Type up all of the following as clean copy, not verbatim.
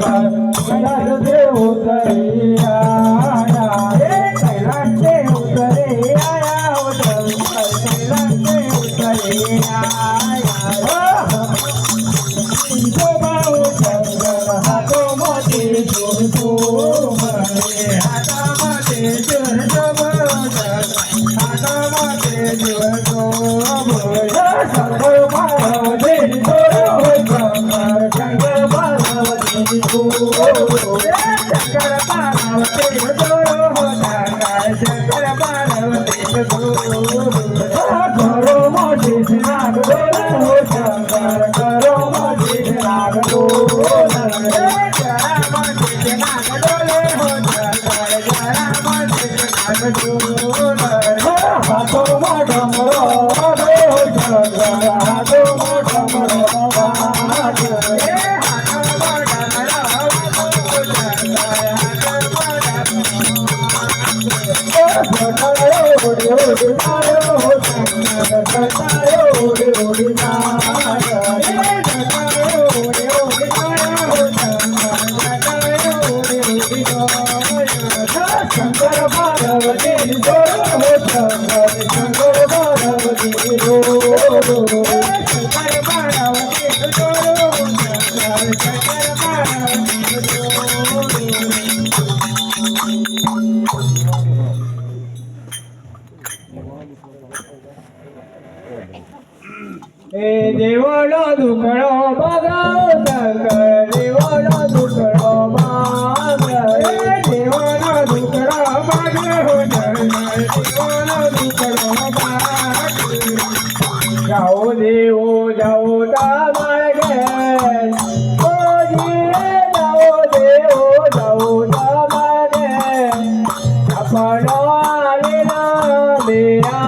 कैलास देव उतरे आया कैलास देव उतरे आया कैलास देव उतरे आया हाथों मध्ये हाथामध्ये शंकर पार्वती जोड़ो होता शंकर पार्वती करो मोदी नाग बोला हो शंकर करो मोदी नाग बोला जरा मोदी नाग डोले हो शंकर जरा मोदी नाग डोले हाथों में डमरो हो शंकर हाथों में डमरो शंकर पार्वती शंकर पार्वती शंकर पार्वती देवळो दुखडो बघाव शंकर देवळो दुखडो माग देवळो दुखडो माग हो शंकर देवळो दुखडो माग जाओ देव जाओ दामागे ओ जिरे जाओ देव जाओ दामागे आपण आले ना देया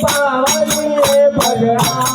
पावनी भगवान